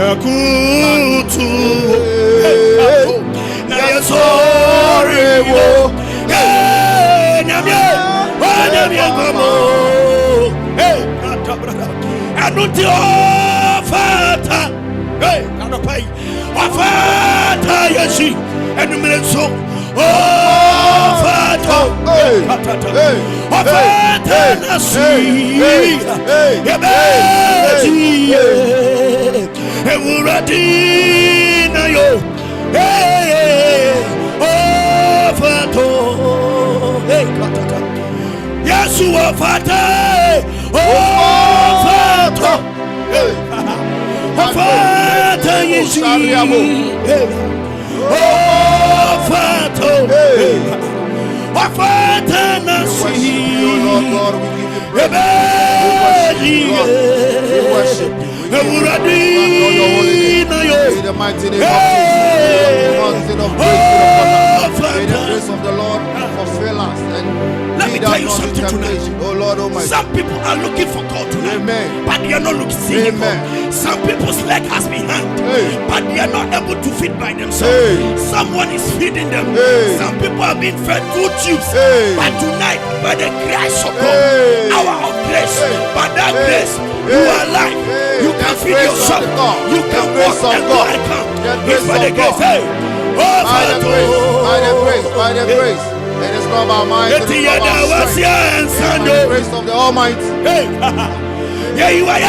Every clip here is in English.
Yakutu. Na sorry wo. Nyamye. Nyamye komo. Hey, anuti ofata. Hey, anopai. Ofata yeshi. Enumerenso. Ofata. Ofata nasi. Yabeji. Ewuradi na yo. Hey, ofata. Hey, katata. Yesu ofata. Ofata. Ofata yeshi. Ofata. Ofata nasi. We worship you. In the mighty name of Jesus, may the grace of the Lord fulfill us and let me tell you something tonight. Oh Lord, Almighty. Some people are looking for God tonight, but they are not looking to see Him. Some people's leg has been hanged, but they are not able to feed by themselves. Someone is feeding them. Some people are being fed through tubes, but tonight, by the grace of God, hour of grace, by that grace, you are alive. You can feed yourself. You can walk and go and come. It's by the grace. By the grace. It is not by might, it is not by strength. By the grace of the Almighty. Yeah, you are.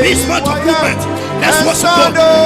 This month of movement, let's worship God.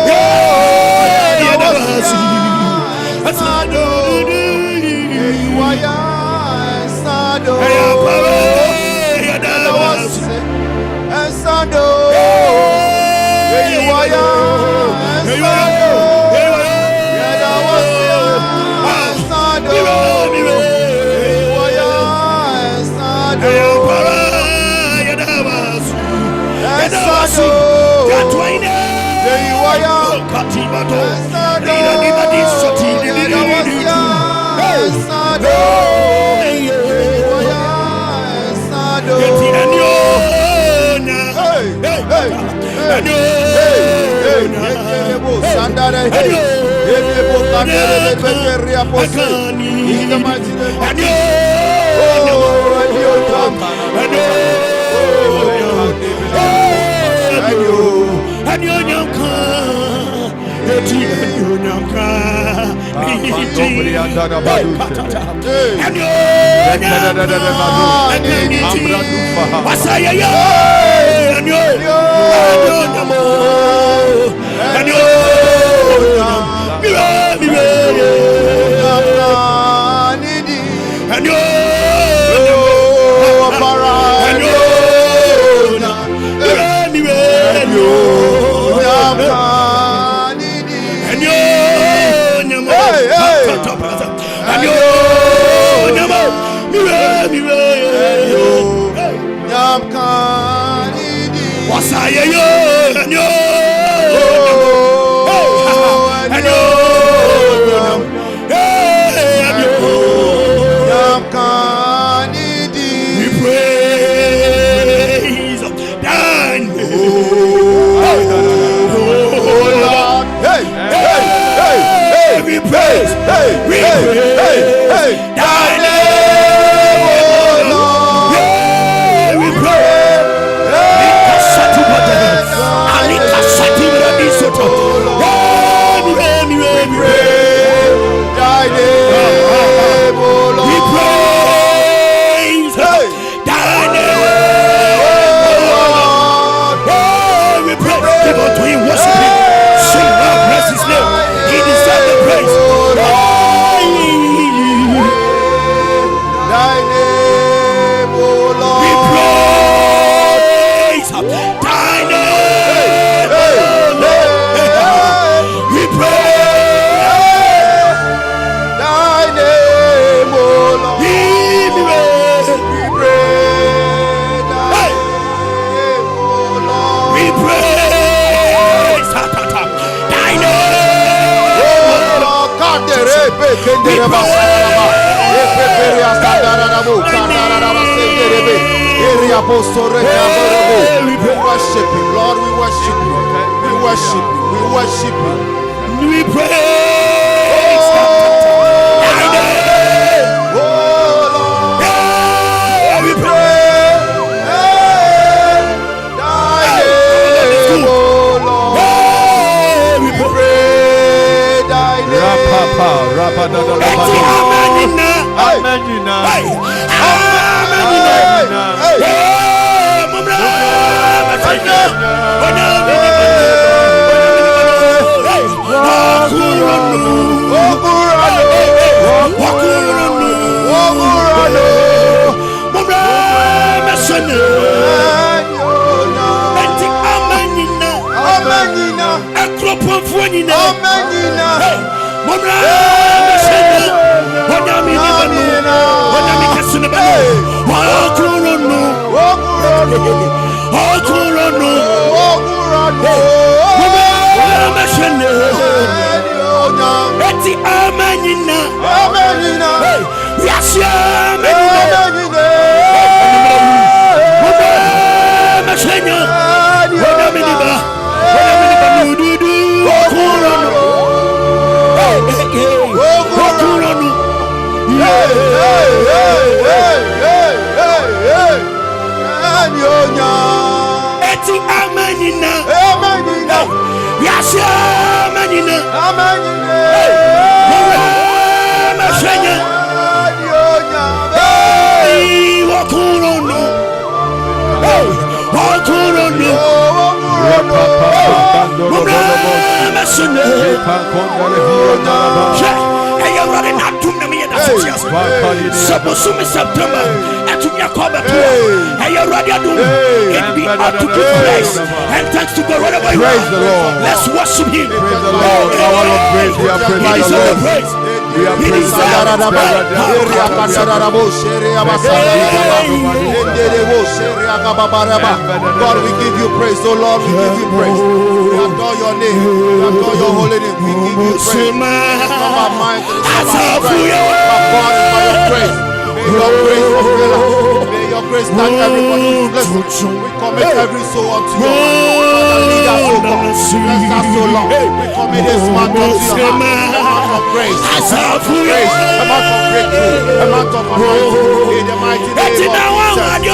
worship you, Lord. We worship you. We worship you. We worship you. We praise. We praise. September, and to your cover, and you're ready to be out to give praise and thanks to God. Whatever you praise the Lord, let's worship Him. Praise the Lord, our Lord, praise. We are praising the Lord. We are praising God. We give you praise, oh Lord. We give you praise. We adore your name. We adore your holy name. We give you praise. It's not by mind, it's not by strength, but God is by your praise. May your grace fulfill us. May your grace touch everybody's blessing. We commit every soul unto you. Father, lead us, oh God. Bless us so long. We commit this month unto your hand. A month of grace, a month of breakthrough, a month of anointing. In the mighty name of Jesus.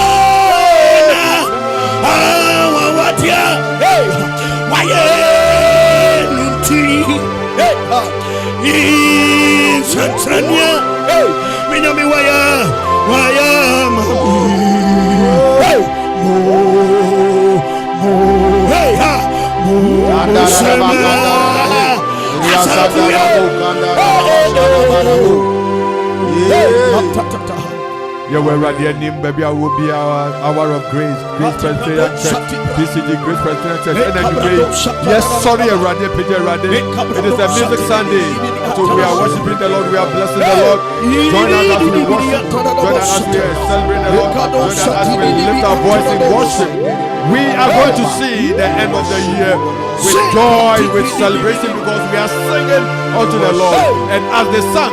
Yeah, we're ready. Name baby, I will be our hour of grace. Grace Presbyterian Church, PCG, Grace Presbyterian Church, Energy. Yes, sorry, Radhe, Peter Radhe. It is a music Sunday, so we are worshiping the Lord. We are blessing the Lord. Join us as we worship. Join us as we celebrate the Lord. Join us as we lift our voice in worship. We are going to see the end of the year with joy, with celebration, because we are singing unto the Lord. And as they sang,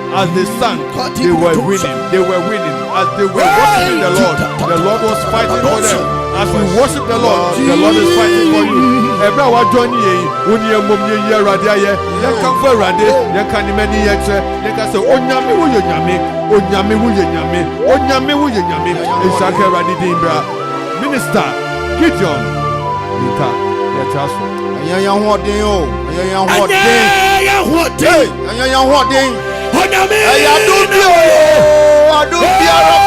they were winning. They were winning. As they were worshiping the Lord was fighting for them. As we worship the Lord is fighting for you. Every hour join ye, when you mum ye radia, you come for Rade, you can many yet, you can say, Onyami, will you yami, Onyami, will you yami, Onyami, will you yami, Isaka Radidibra, Minister Gideon, Nita, let us. Young what day, oh, young what day, young what day. I do be a rock.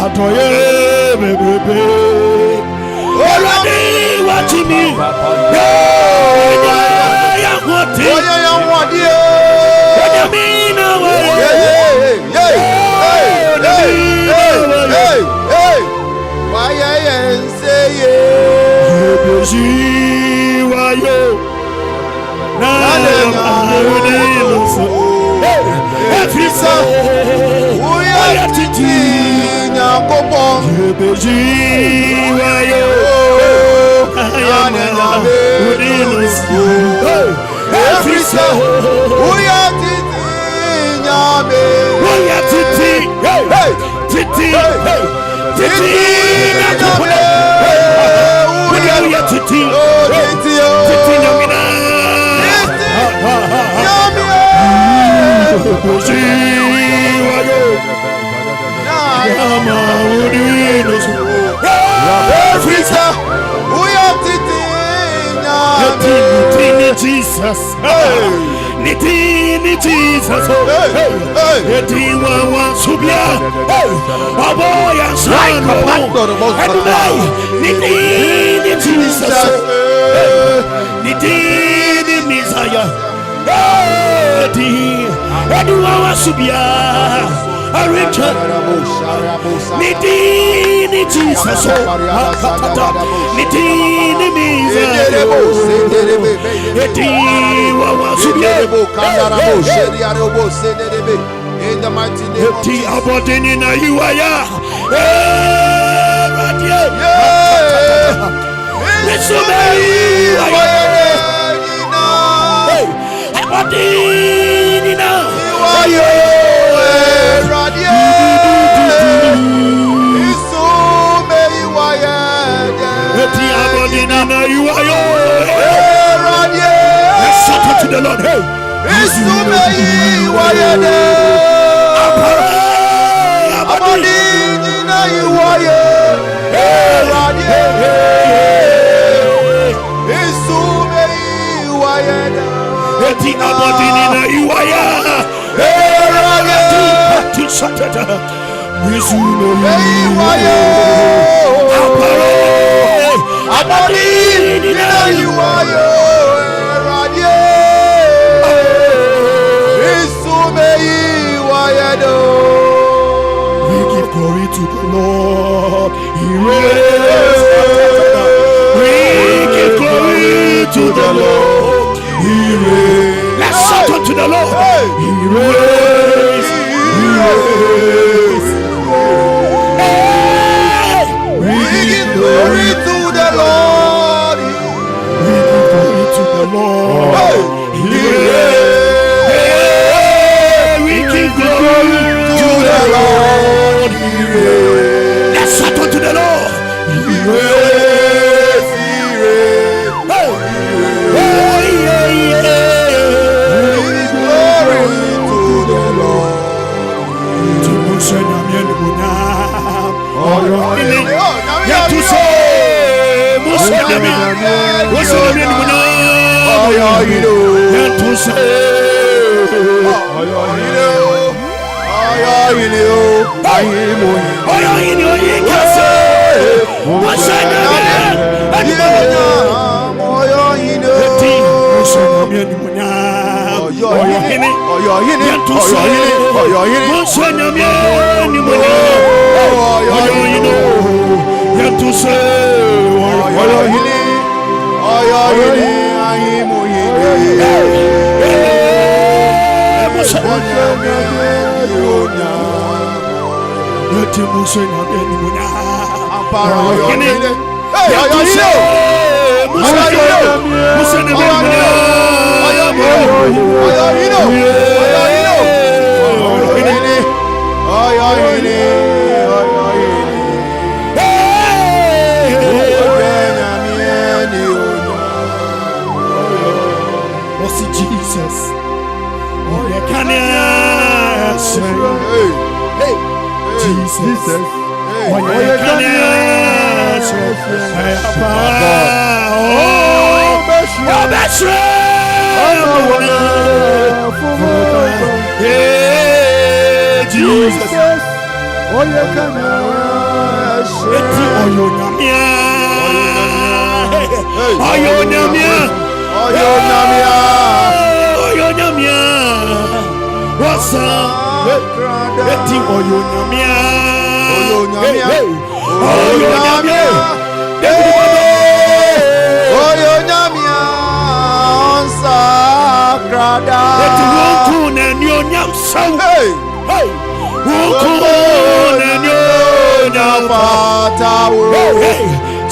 Atoye bebe, already watching me. Yeah, what Every soul, we are teaching Akropong. Every soul, we are teaching Jesus, Nitini Jesus, Nitiwa Subia, Aboya San, Nitini Jesus, Nitini Messiah, Nitiwa Subia, Richard, Nitini Jesus, Nitini Messiah. In the mighty name of to the Lord. Hey, we give glory to the Lord. He reigns. We give glory to the Lord. He reigns. Let's shout unto the Lord. He reigns. He reigns. We give glory to the Lord. We give glory to the Lord. He reigns. We give glory to the Lord. He reigns. Let's shout unto the Lord. He reigns. He reigns. We give glory to the Lord.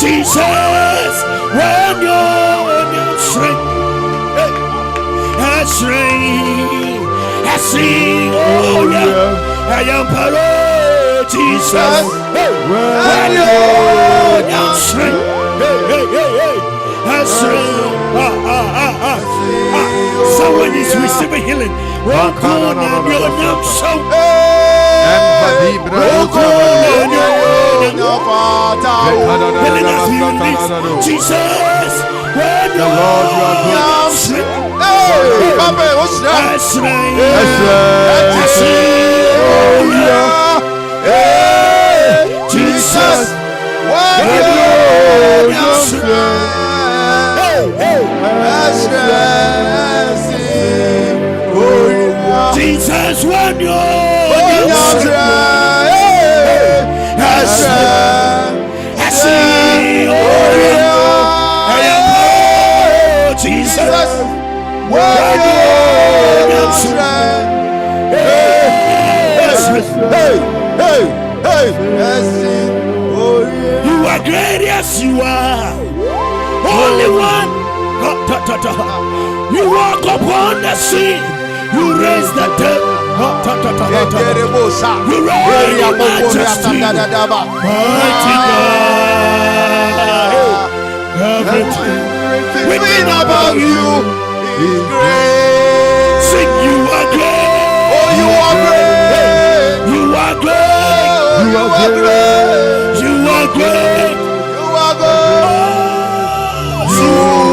Jesus, when you're strength, I see, oh yeah, I am parole, Jesus, when you're strength, someone is receiving healing. Jesus, when the Lord you are Jesus, Jesus, when you are great, yes you are. Only one. You walk upon the sea. You raise the dead. You reign in majesty. Mighty God. Everything about you is great. Sing, you are great. Oh, you are great. You are great. You are great. You are great. You are great. You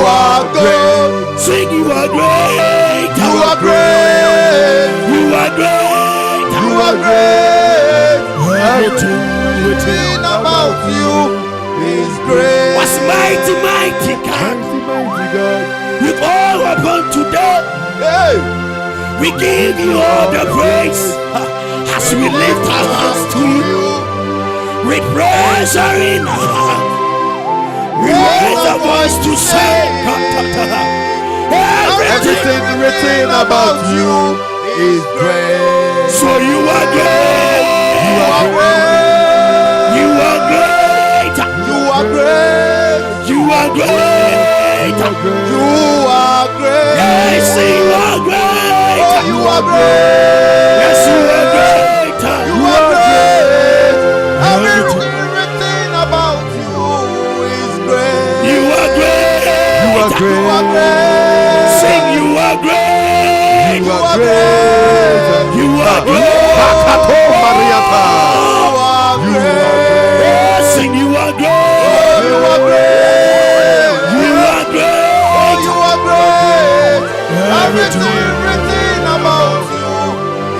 are great. Sing, you are great. You are great. You are great. You are great. Everything about you is great. What's mighty, mighty God? You all upon today. We give you all the praise as we lift our hands to you. With praise are in our heart. We raise our voice to say, everything written about you is great. So you are great. You are great. You are great. You are great. You are great. You are great. Yes, you are great. Oh, you are great. Yes, you are great. You are great. Everything written about you is great. You are great. You are great. You are great. Sing, you are great. You are great. You are great. You are great. Sing, you are great. You are great. You are great. You are great. Everything written about you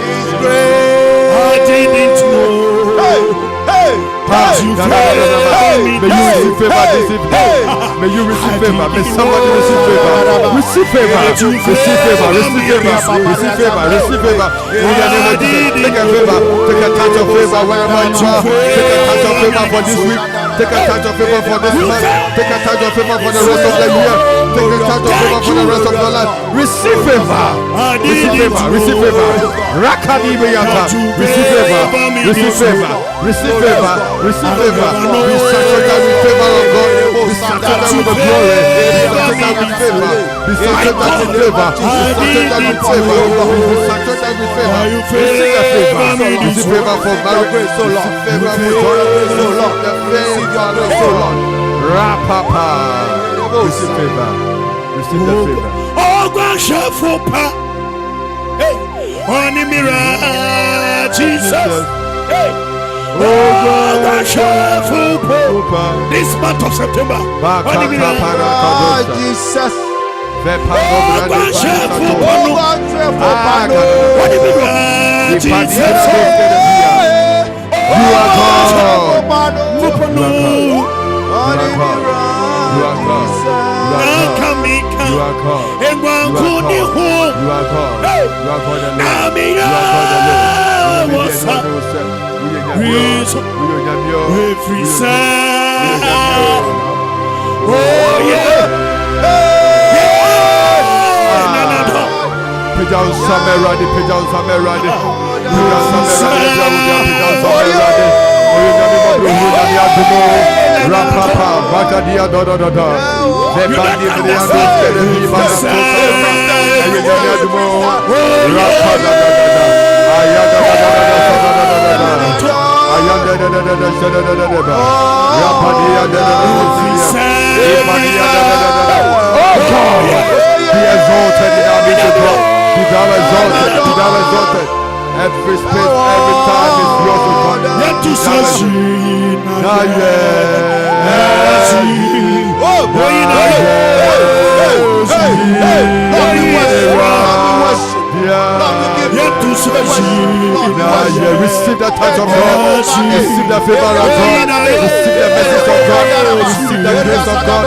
is great. I didn't know. May you receive favor this evening. May you receive favor. May somebody receive favor. Receive favor. Receive favor. Receive favor. Receive favor. Receive favor. In the name of Jesus, take a favor. Take a touch of favor wherever you are. Take a touch of favor for this week. Take a touch of favor for this month. Take a touch of favor for the rest of the year. Take a touch of favor for the rest of your life. Receive favor. Receive favor. Receive favor. Rakadi beyata. Receive favor. Receive favor. Receive favor. Receive favor. Be saturated with favor of God. Be saturated with the glory. Be saturated with favor. Be saturated with favor. Be saturated with favor. Be saturated with favor. Receive the favor. Receive favor for marriage. Receive favor for joy. Receive the favor of the Lord. Rapapa. Receive favor. Receive the favor. Oh, God, show for pa. Hey, on the mirror, Jesus. Hey. Oh, God, show for this month of September. Jesus. Oh, God, show for Jesus. You are God. You are God. You are God. You are God. You are God. You are God. You are God alone. You are God alone. What's up? Every side. Oh yeah. Pejao Same Radi, Pejao Same Radi, Pejao Same Radi, Pejao Same Radi, Oyunami Adumo, Rapapa, Bakadia Dodododa, Nebandi Mediado, Kedevi Banato, Oyunami Adumo, Rapapa, Ayaga, Ayanda, Rapadia, oh God, be exalted in our midst, God. Be thou exalted, be thou exalted. Every space, every time is yours, O God. Receive the touch of God, receive the favor of God, receive the message of God, receive the grace of God.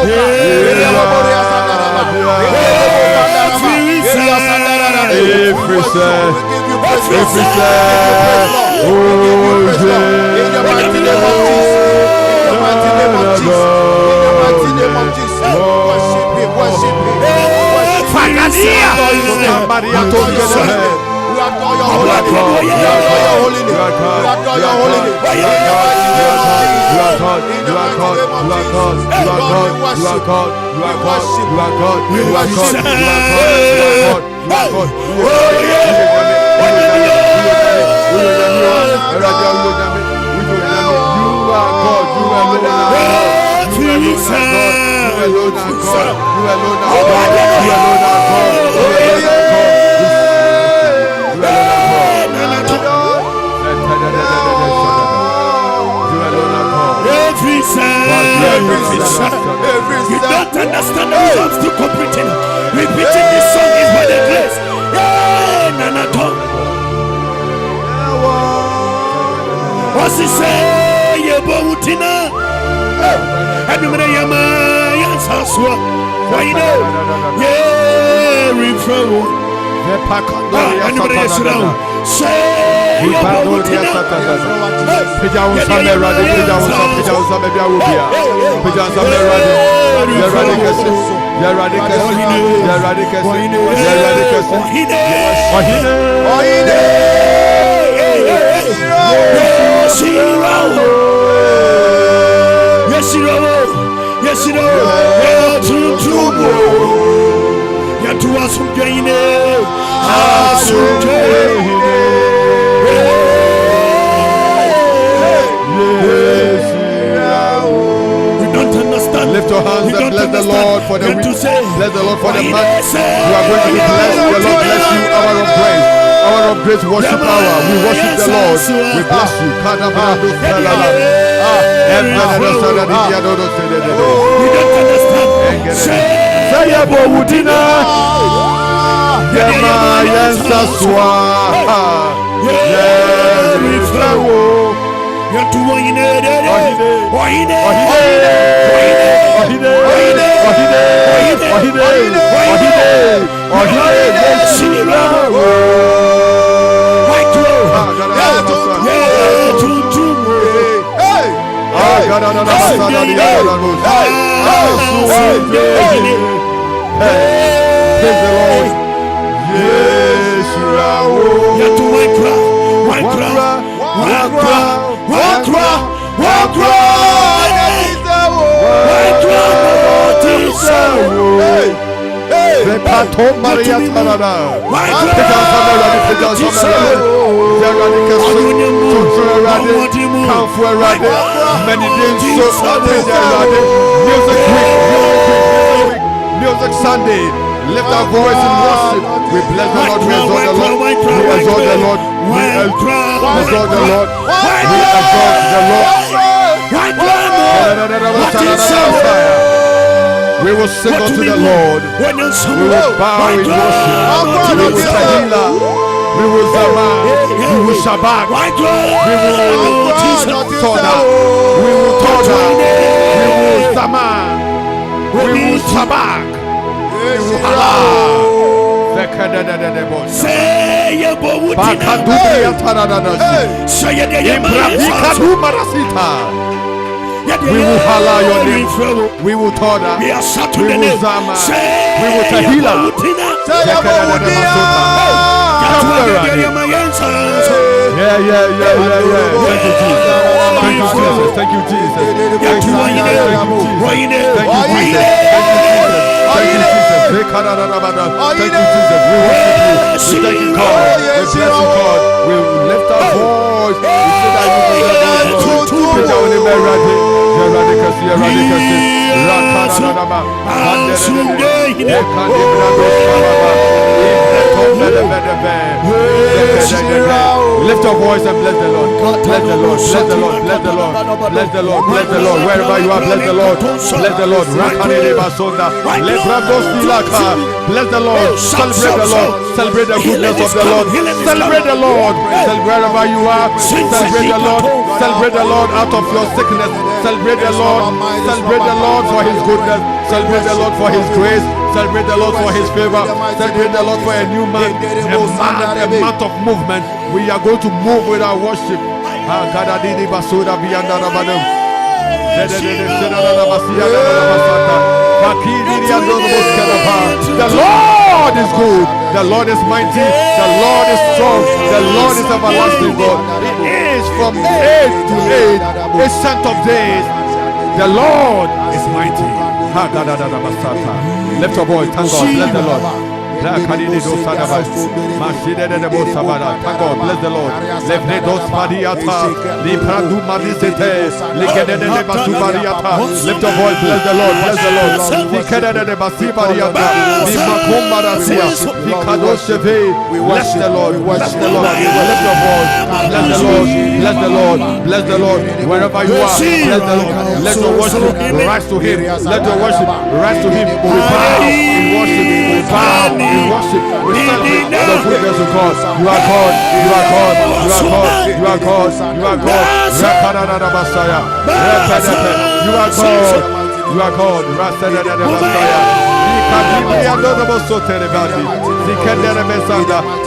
You don't understand the results to completing. Repeating this song is by the grace. Yeah, Nanato. What's he say? Yebomutina. And you may yama yansaswa. Why you know? Yeah, refrain. And you may sit down. Say Yebomutina. Pejao Same Radi, Pejao Same Biawubia, Pejao Same Radi, Yeradicus, lift your hands and bless the Lord for the week. Bless the Lord for the month. You are going to be blessed. The Lord bless you. Hour of grace. Hour of grace worship hour. We worship the Lord. We bless you. We don't understand. Say Wudina. Music Sunday. Lift our voice in worship. We bless the Lord. We exalt the Lord. We exalt the Lord. We exalt the Lord. We exalt the Lord. We will sing unto the Lord. We will bow in worship. We will tahila. We will zama. We will shabak. We will toda. We will toda. We will zama. We will shabak. We will halal. Say We will holler your name. We will Toda. We will Zama. We will Tahila. Yeah. Thank you, Jesus. Thank you, Jesus. Thank you, Jesus. Thank you, Jesus. Thank you, Jesus. Thank you, Jesus. We worship you. We thank you, God. We bless you, God. We lift our voice. We say that you lift your voice and bless the Lord. Bless the Lord. Bless the Lord. Bless the Lord. Bless the Lord. Bless the Lord. Wherever you are, bless the Lord. Bless the Lord. Bless the Lord. Celebrate the Lord. Celebrate the goodness of the Lord. Celebrate the Lord. Wherever you are, celebrate the Lord. Celebrate the Lord out of your sickness. Celebrate the Lord. Celebrate the Lord for His goodness. Celebrate the Lord for His grace. Celebrate the Lord for His favor. Celebrate the Lord for a new month. A month of movement. We are going to move with our worship. The Lord is good. The Lord is mighty. The Lord is strong. The Lord is everlasting God. He is from age to age, ancient of days. The Lord is mighty. Lift your voice. Thank God. Bless the Lord. Thank God, bless the Lord. Lift your voice, bless the Lord, bless the Lord. Bless the Lord, bless the Lord. Lift your voice, bless the Lord, bless the Lord, bless the Lord. Wherever you are, bless the Lord. Let your worship rise to Him. Let your worship rise to Him. We bow in worship. We bow in worship. We celebrate the goodness of God. You are God. You are God. You are God. You are God. You are God. You are God. You are God.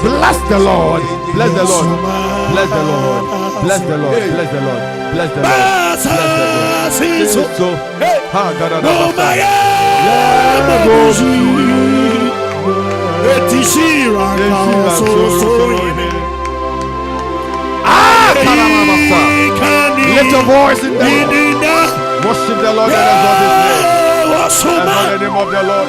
Bless the Lord. Bless the Lord. Bless the Lord. Bless the Lord. Bless the Lord. Bless the Lord. Bless the Lift your voice in the worship the Lord and exalt His name. Exalt the name of the Lord.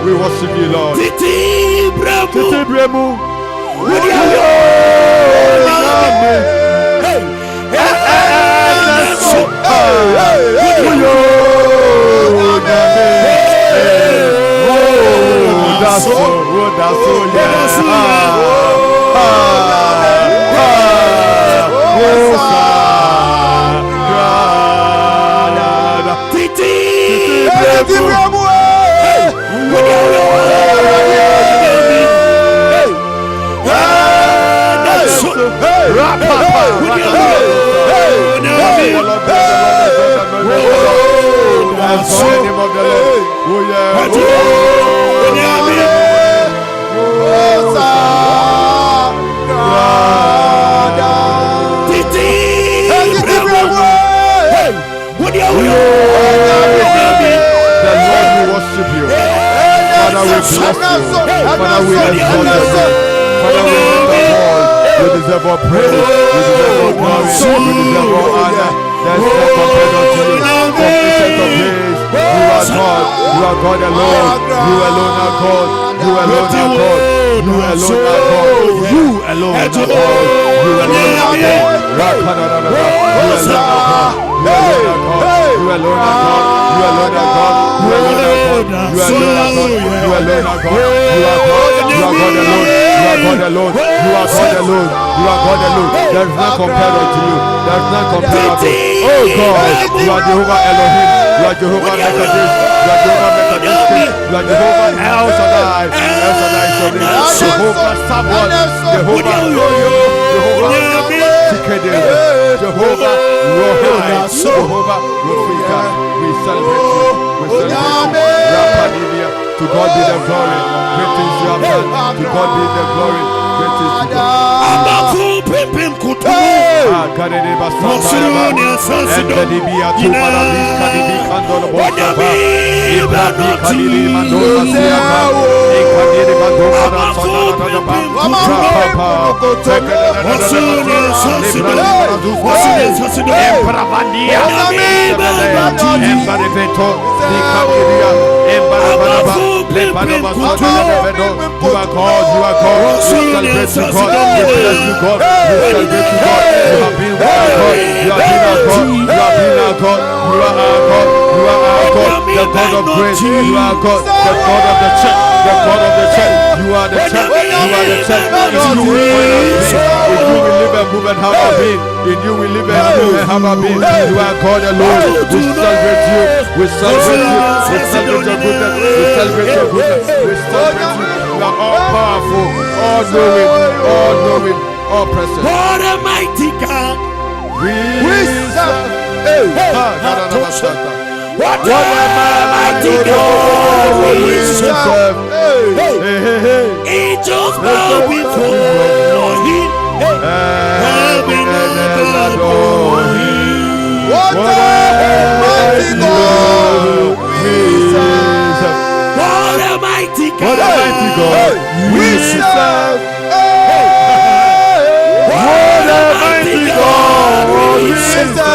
We worship you, Lord. Titi Bremu. You deserve all praise. You deserve all glory. You deserve all honor. There's no compared unto you. Omniscient of days. You are God. You are God alone. You alone are God. You alone are God. You alone are God. You alone are God. You alone are God. You alone are God. You alone are God. You alone are God. You alone are God. You alone are God. You alone are God. You are God. You are God alone. You are God alone. You are God alone. You are God alone. There is none compared unto you. There is none comparable. Oh God, you are Jehovah Elohim. You are Jehovah Mekadesh. You are Jehovah Mekadesh. You are Jehovah El Shaddai. El Shaddai is your name. Jehovah Sabaoth. Jehovah Yoyo. Jehovah Tikede. Jehovah Rohai. Jehovah Rofika. We celebrate you. We celebrate you. Rapanivia. To God be the glory. Great things you have done. To God be the glory. Great things to God. You are God, you are God. We celebrate you, God. We bless you, God. We celebrate you, God. You have been our God. You have been our God. You have been our God. You are our God. You are our God. The God of grace. You are God. The God of the church. The God of the church. You are the church. You are the church. In you we find our being. In you we live and move and have our being. In you we live and move and have our being. You are God alone. We celebrate you. We celebrate you. We celebrate your goodness. We celebrate your goodness. We celebrate you. You are all powerful, all knowing, all knowing, all present. What a mighty God We serve. What a mighty God we serve. Angels bow before him. Heaven and earth adore him. What a mighty God we serve. What a mighty God. What a mighty God We serve. What a mighty God we serve.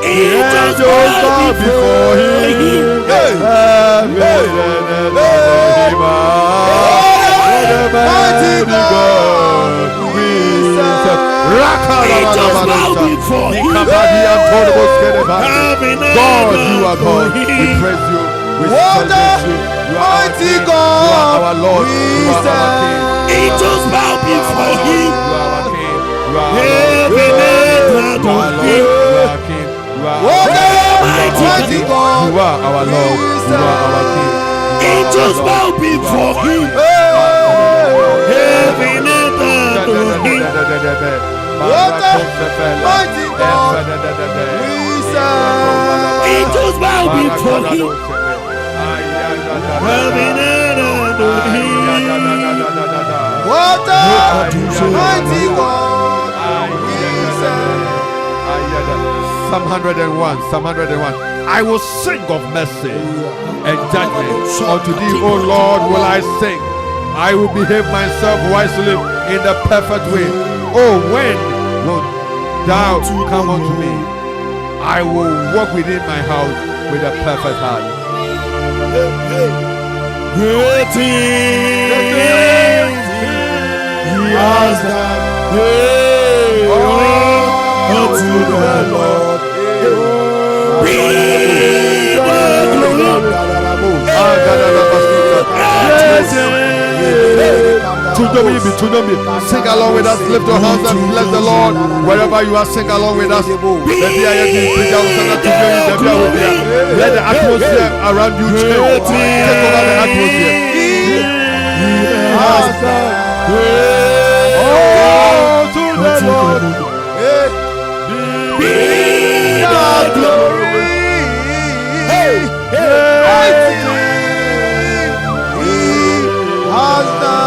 Angels bow before him. Heaven and earth adore him. What a mighty God we serve. Angels bow before him. God, you are God. We praise you. We What celebrate you. You are our mighty King. You God are our Lord. You are our King. Angels bow before him. You are our King. You are our Heaven and Lord. You are our Lord. You are our King. You are What our a mighty God You are our Lord. You are our King. Angels bow before him. Heaven and adore him. What a mighty God we serve. Angels bow before him. Heaven and adore him. What a mighty God we serve. Psalm 101, Psalm 101. I will sing of mercy and judgment. Unto thee, O Lord, will I sing. I will behave myself wisely in the perfect way. Oh, when will thou come unto me? I will walk within my house with a perfect heart. Great things he has done. Unto the Lord be the glory. Sing along with us, lift your hands and bless the Lord. Wherever you are, sing along with us. Let the atmosphere around you change. Take over the atmosphere. Oh, to the Lord Be the glory. Has done.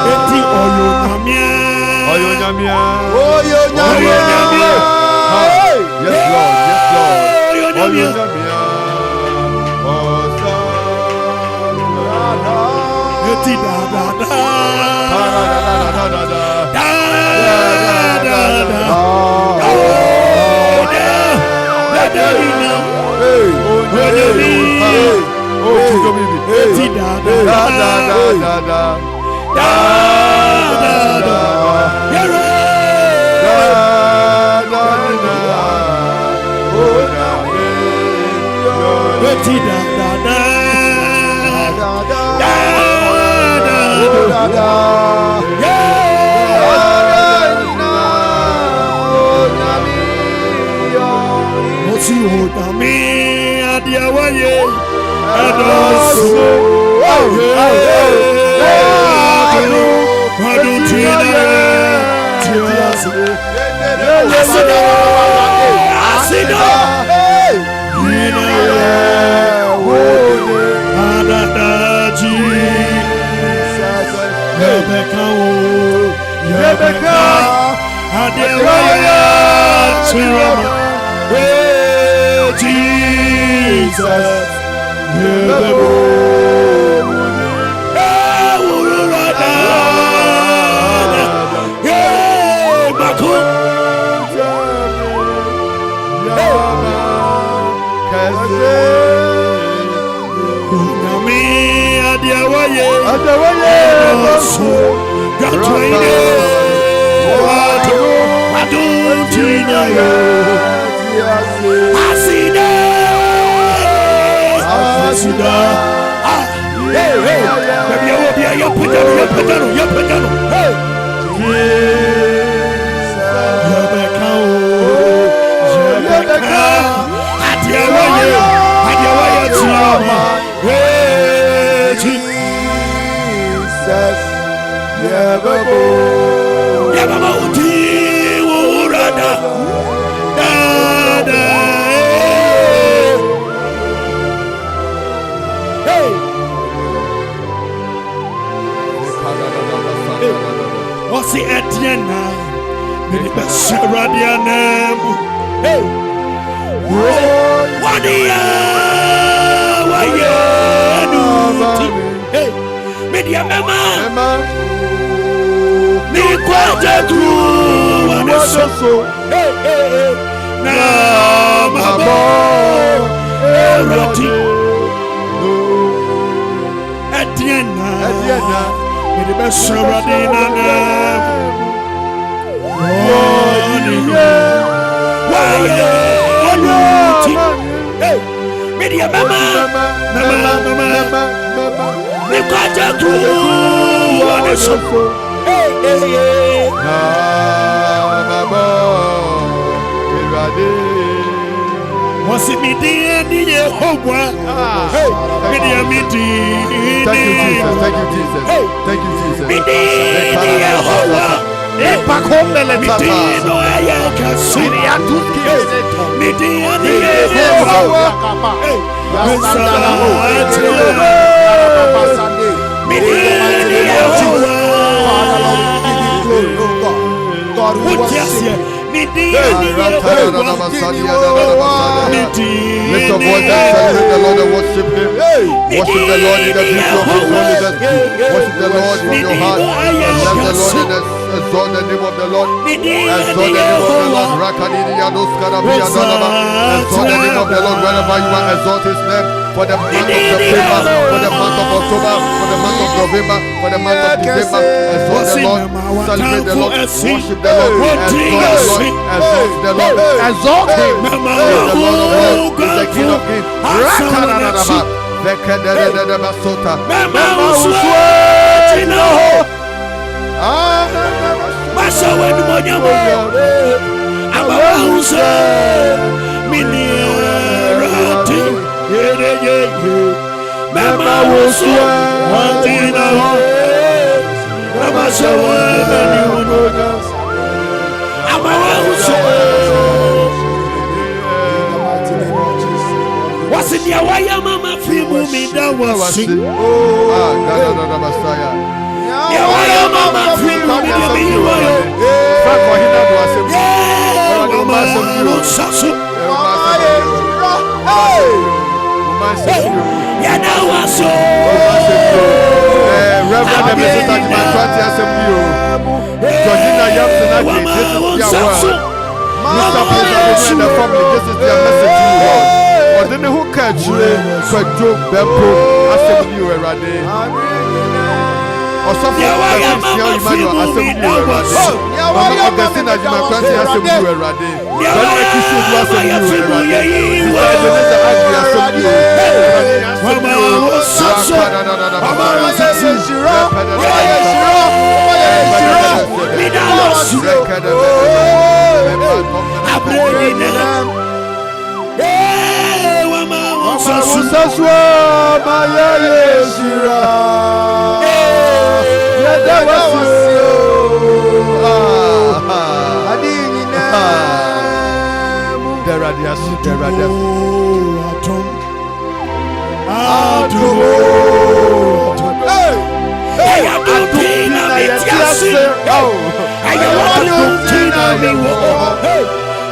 Yes, Lord. Yes, Lord.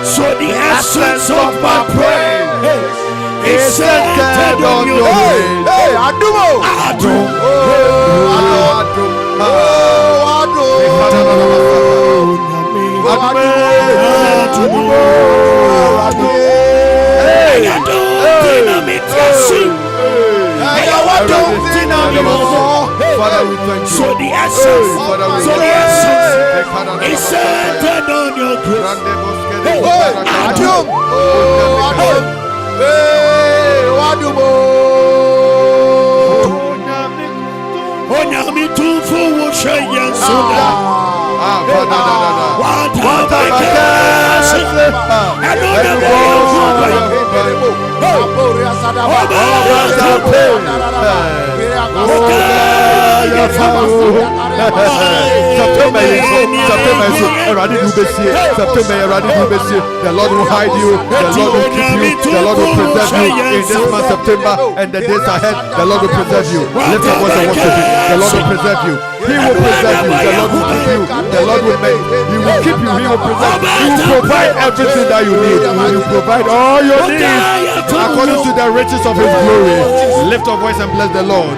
So the essence of my praise is centered on your grace. Father, we thank you. So the essence is centered on your grace. The Lord will hide you, the Lord will keep you, the Lord will preserve you in this month September and the days ahead. The Lord will preserve you. Lift your voice and worship Him. The Lord will preserve you. He will preserve you. The Lord will keep you. The Lord will make. He will keep you. He will preserve you. He will provide everything that you need. He will provide all your needs according to the riches of His glory. Lift your voice and bless the Lord.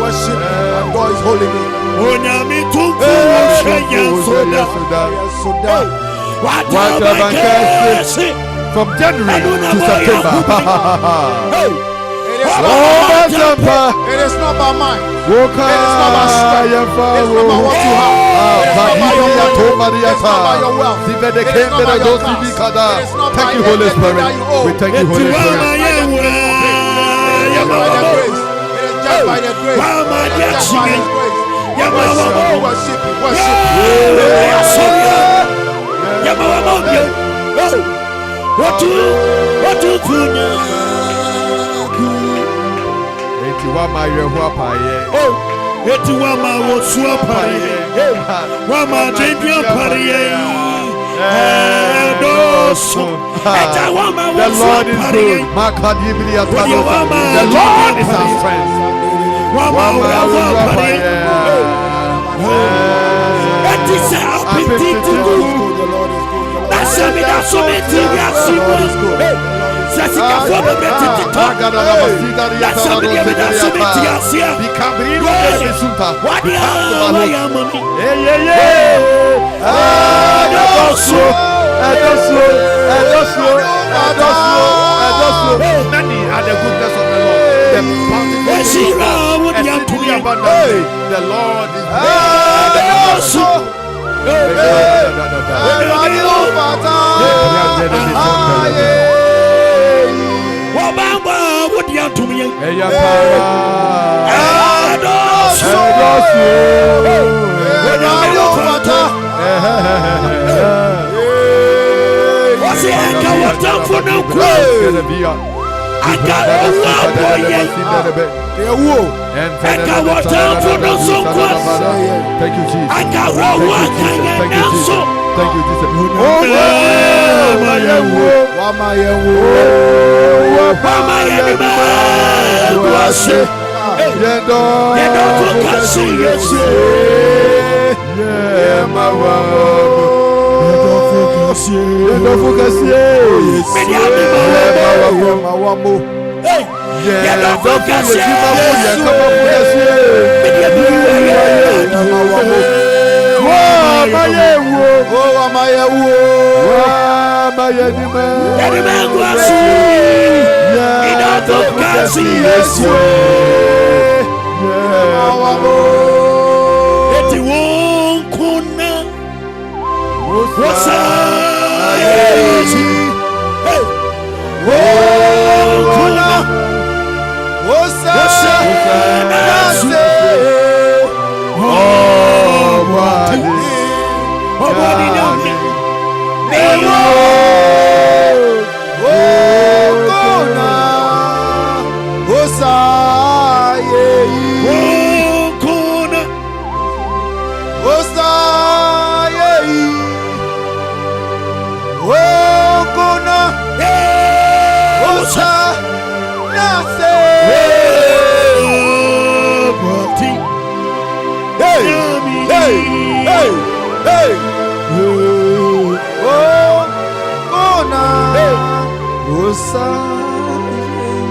Worship and God is holy name. From January to September. It is not by mine. It is not by strength. It is not by what you have. It is not by your wealth. It is not by your class. It is not by thank you, Holy Spirit. We thank you, Holy Spirit. It is by the grace. It is just by the grace. It is just by His grace. Worship Him. Worship The Lord is good. The Lord is our strength. Many are the goodness of the Lord. The Lord is Thank you, Jesus. Thank you, Jesus. Thank you, Jesus.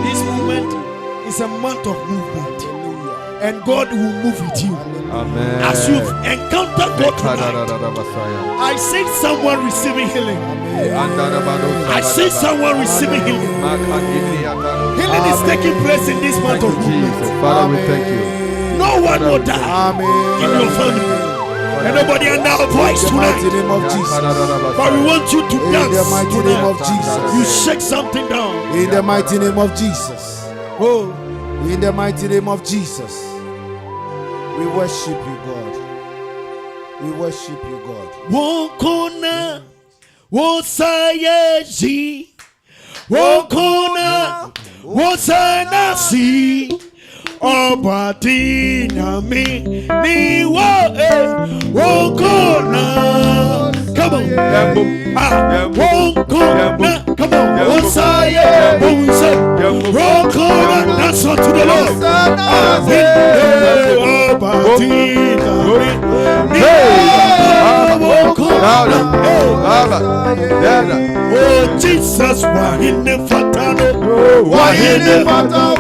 This moment is a month of movement, and God will move with you. Amen. As you've encountered God tonight, I see someone receiving healing. I see someone receiving healing. Healing is taking place in this month of movement. Father, we thank you. No one will die in your family. And nobody under our voice tonight. In the mighty name of Jesus. But we want you to dance. In the mighty name of Jesus. You shake something down. In the mighty name of Jesus. Oh, in the mighty name of Jesus. We worship you, God. We worship you, God. Wokona, wosayeji, wokona, wosanasi. Obati nyami ni wokona. Come on, wokona. Come on, wosaye, wokona. That's unto the Lord. Obati nyami ni wokona. Oh Jesus, wahine fatano, wahine fatano,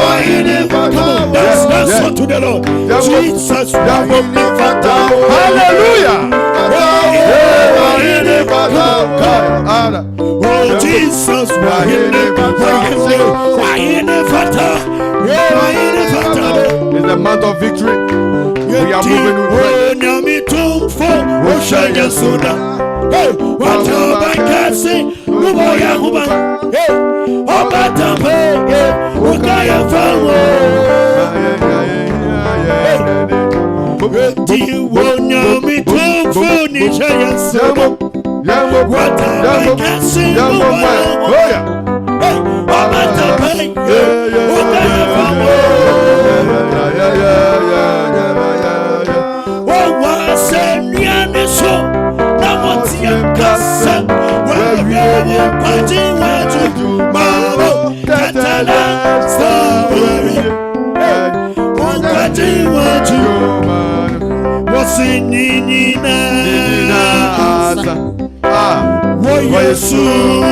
wahine fatano. That's unto the Lord. Jesus, wahine fatano. Hallelujah. Wahine fatano. Oh Jesus, wahine fatano, wahine fatano, wahine fatano. It's the month of victory. We are moving with praise. Hey, what about Cassie? Ubaya Huba. Hey, Obatampe. Hey, Ukaya Fawo. Do you want me to finish? What about Cassie? Ubaya. Hey, Obatampe. Ukaya Fawo. Oh, what's in your soul? Kasa, wherever party went to Mamo, Tatala, Story. Party went to what's in Nina. What you soon,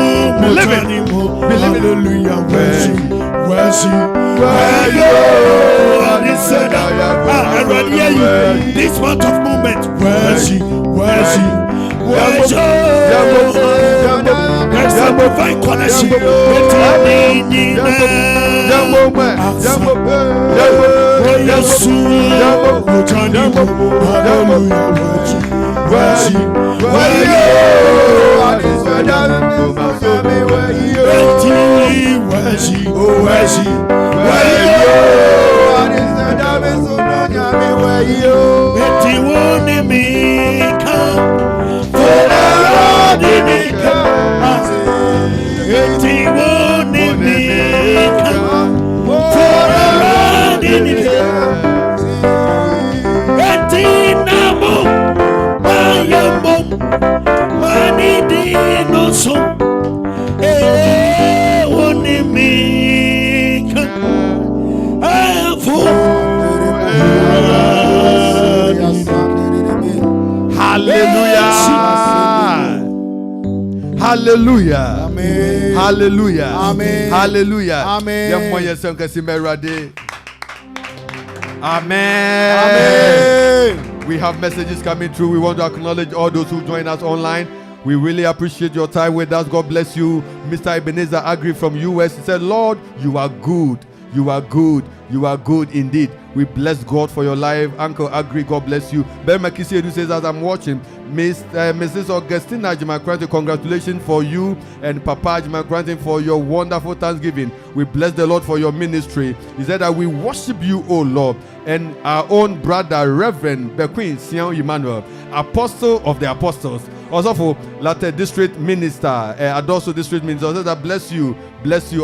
hallelujah, where's he? Where you? This month of movement, where's he? Where's he? There's a divine connection between Nina. Hallelujah. Hallelujah. Amen. Hallelujah. Amen. Hallelujah. Amen. Amen. Amen. We have messages coming through. We want to acknowledge all those who join us online. We really appreciate your time with us. God bless you. Mr. Ebenezer Agri from US. He said, Lord, you are good. You are good. You are good indeed. We bless God for your life. Uncle Agri, God bless you. Barima Kisi says, as I'm watching, Mrs. Augustina Jimakranti, congratulations for you and Papa Jimakranti for your wonderful Thanksgiving. We bless the Lord for your ministry. He said that we worship you, O Lord, and our own brother, Reverend Bequin Sion Emmanuel, Apostle of the Apostles, also for Latte District Minister, Adoso District Minister, that bless you,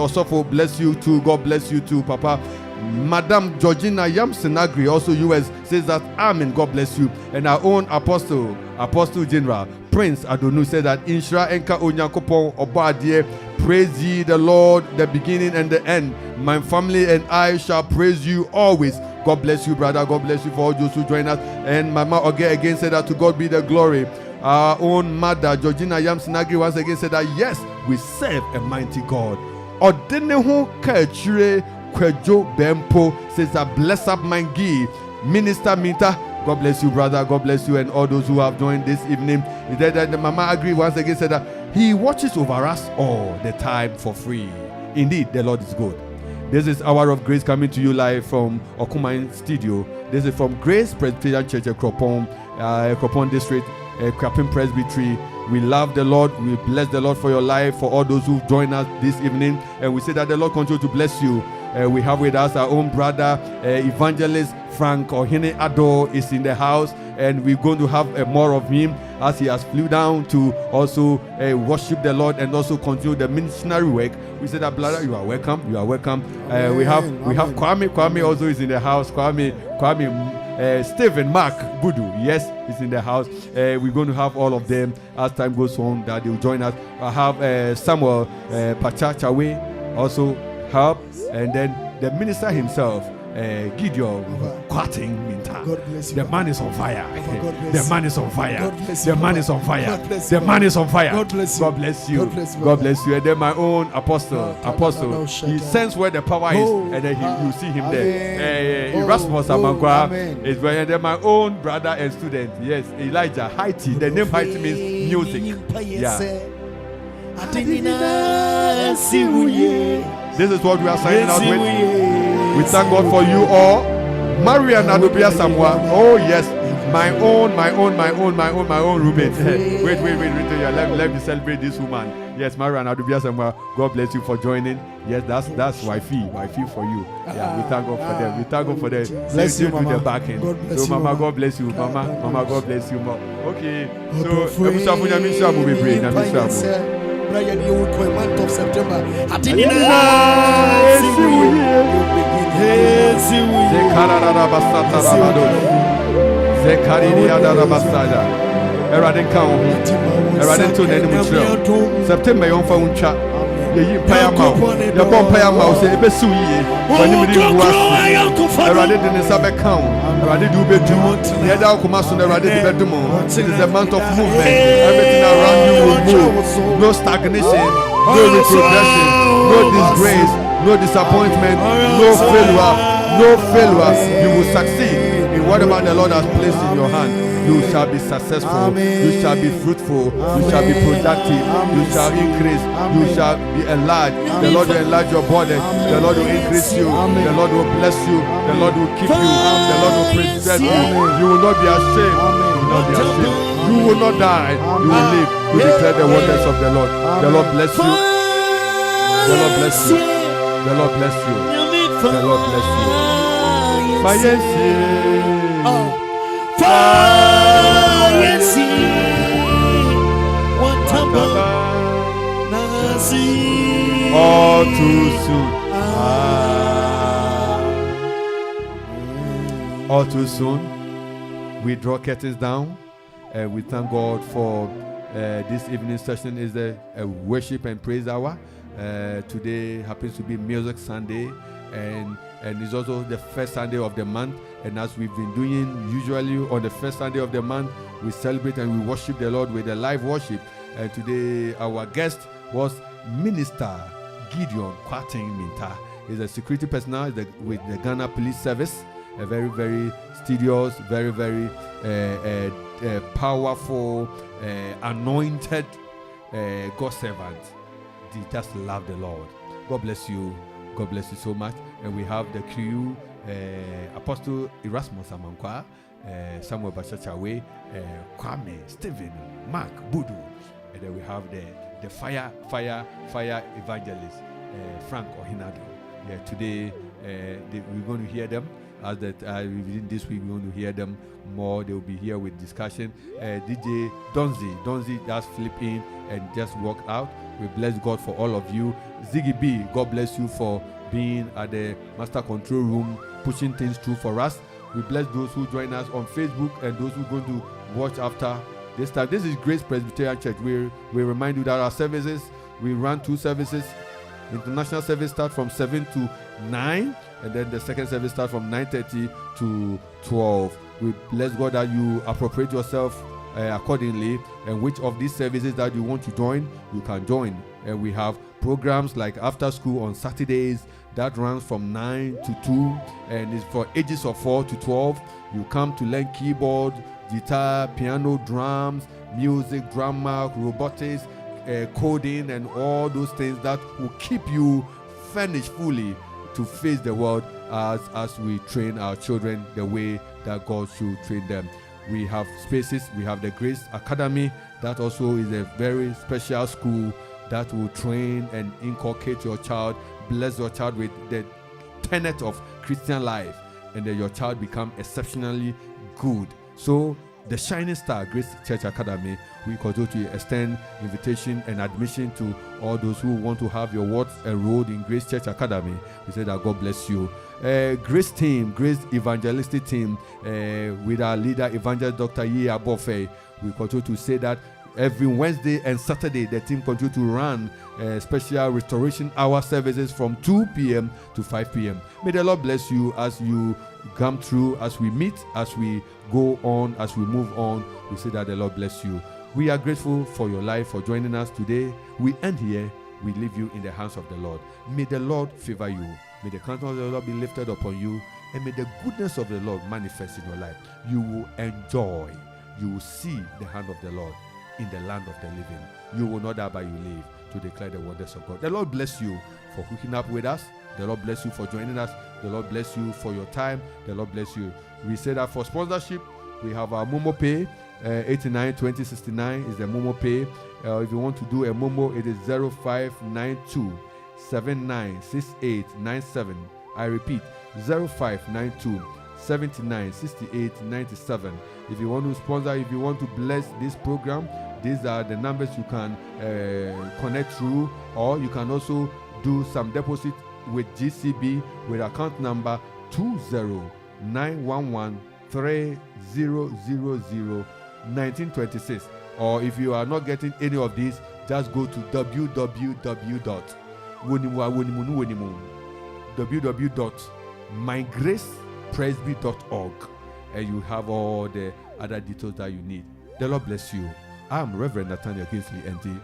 also for bless you too. God bless you too, Papa. Madam Georgina Yamson Agri, also US, says that Amen, God bless you. And our own Apostle General Prince Adonu said that Inshra Enka Onyankopon Obadie, praise ye the Lord, the beginning and the end. My family and I shall praise you always. God bless you, brother. God bless you for all those who join us. And Mama Oge again said that to God be the glory. Our own mother Georgina Yamson Agri once again said that yes, we serve a mighty God. Odenehu Kachure Kwejo Bempo says that bless up my gi. Minister Minta, God bless you, brother. God bless you and all those who have joined this evening. He said that the Mama Agri once again said that he watches over us all the time for free. Indeed, the Lord is good. This is Hour of Grace coming to you live from Twumhene studio. This is from Grace Presbyterian Church, Akropong District, Akuapem Presbyterian. We love the Lord. We bless the Lord for your life, for all those who join us this evening. And we say that the Lord continue to bless you. We have with us our own brother, Evangelist Frank Ohene Ado is in the house. And we're going to have more of him as he has flew down to also worship the Lord and also continue the missionary work. We say that, brother, you are welcome. You are welcome. We have Kwame. Kwame also is in the house. Kwame. Stephen Mark Budu, yes, is in the house. We're going to have all of them as time goes on that they will join us. I have Samuel Pachachawe also help, and then the minister himself, Gideon Kwating Minta. The man is on fire. The man is on fire. The man is on fire. The man is on fire. God bless you. God bless you. God bless you. And then my own apostle, he sends where the power is, and then you see him there. Erasmus Amankwa is where. And then my own brother and student, yes, Elijah Haiti. The name Haiti means music. Yeah. This is what we are signing out with. We thank God for you all. Maria Nadobia Samwa. Oh yes, my own roommate. Wait. Let me celebrate this woman. Yes, Maria Nadobia Samwa. God bless you for joining. Yes, that's wifey for you. Yeah, we thank God for them. We thank God for them. Bless you, Mama. The back end. So Mama, God bless you. Mama, God bless you, Mama. Okay. So will be praying. Month of September. September yon fa uncha ye paya ma ye bon paya ma se ebe su yi wani mi di ruasi erade de ne sabe kan erade du be du ye da ko ma so erade de be du mo. It is a month of movement. Everything around you will move. No stagnation, no retrogression, no disgrace, no disappointment, no failure. You will succeed in whatever the Lord has placed in your hand. You shall be successful. You shall be fruitful. You shall be productive. You shall increase. You shall be enlarged. The Lord will enlarge your body. The Lord will increase you. The Lord will bless you. The Lord will keep you. The Lord will preserve you. You will not be ashamed. You will not be ashamed. You will not die. You will live to declare the wonders of the Lord. The Lord bless you. The Lord bless you. The Lord bless you. The Lord bless you. All too soon. All too soon. We draw curtains down. We thank God for this evening session is a worship and praise hour. Today happens to be Music Sunday, and it's also the first Sunday of the month. And as we've been doing usually on the first Sunday of the month, we celebrate and we worship the Lord with a live worship. And today our guest was Minister Gideon Kwating Minta. He's a security personnel with the Ghana Police Service, a very, very studious, very, very powerful, anointed God servant. He just love the Lord. God bless you. God bless you so much. And we have the crew, Apostle Erasmus Amankwa, Samuel Bachachawe, Kwame, Stephen, Mark, Budu. And then we have the fire evangelist, Frank Ohinado. Yeah, today we're going to hear them. As that within this week, we're going to hear them more. They will be here with discussion. DJ Donzi just flip in and just walk out. We bless God for all of you. Ziggy B, God bless you for being at the master control room, pushing things through for us. We bless those who join us on Facebook and those who are going to watch after this time. This is Grace Presbyterian Church. We remind you that our services, we run 2 services. International service starts from 7 to 9, and then the second service starts from 9:30 to 12. We bless God that you appropriate yourself accordingly, and which of these services that you want to join, you can join. And we have programs like after school on Saturdays that runs from 9 to 2, and is for ages of 4 to 12. You come to learn keyboard, guitar, piano, drums, music, drama, robotics, coding, and all those things that will keep you furnished fully to face the world as we train our children the way that God should train them. We have spaces. We have the Grace Academy. That also is a very special school that will train and inculcate your child, bless your child with the tenet of Christian life, and then your child become exceptionally good. So the Shining Star Grace Church Academy, we continue to extend invitation and admission to all those who want to have your words enrolled in Grace Church Academy. We say that God bless you. Grace team, Grace evangelistic team, with our leader, Evangelist Dr. Yi Abofe. We continue to say that every Wednesday and Saturday, the team continue to run special restoration hour services from 2 p.m. to 5 p.m. May the Lord bless you as you come through, as we meet, as we go on, as we move on. We say that the Lord bless you. We are grateful for your life, for joining us today. We end here. We leave you in the hands of the Lord. May the Lord favor you. May the countenance of the Lord be lifted upon you. And may the goodness of the Lord manifest in your life. You will enjoy. You will see the hand of the Lord in the land of the living. You will not die but you live to declare the wonders of God. The Lord bless you for hooking up with us. The Lord bless you for joining us. The Lord bless you for your time. The Lord bless you. We say that for sponsorship, we have our Momo Pay. 892069 is the Momo Pay. If you want to do a Momo, it is 0592 796897. I repeat, 0592 796897. If you want to sponsor, if you want to bless this program, these are the numbers you can connect through, or you can also do some deposit with GCB with account number 2091130001926. Or if you are not getting any of these, just go to www.mygracepresby.org, and you have all the other details that you need. The Lord bless you. I'm Reverend Nathaniel Kingsley Entsie,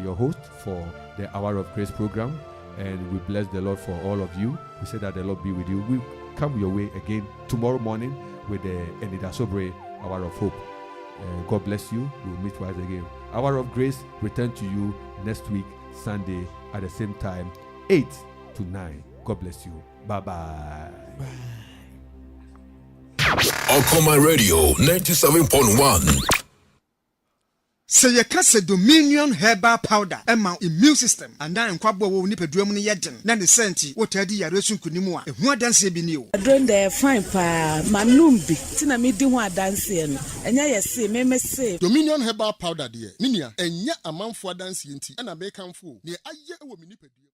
your host for the Hour of Grace program, and we bless the Lord for all of you. We say that the Lord be with you. We come your way again tomorrow morning with the Enida Sobre Hour of Hope. God bless you. We'll meet twice again. Hour of Grace return to you next week, Sunday, at the same time, 8 to 9. God bless you. Bye-bye. Akoma Radio 97.1. Say you can Dominion herbal powder emma immune system and then kwabo wo nipadua mu ne yeden na ne senti wo tadi yare sunkunimu a ehu adanse bi ni o adron dey fine pa manum bi tina me di ho adanse no enya yesi me say Dominion herbal powder de ninia enya amanfo adanse enti na be kanfo ne aye wo me nipadua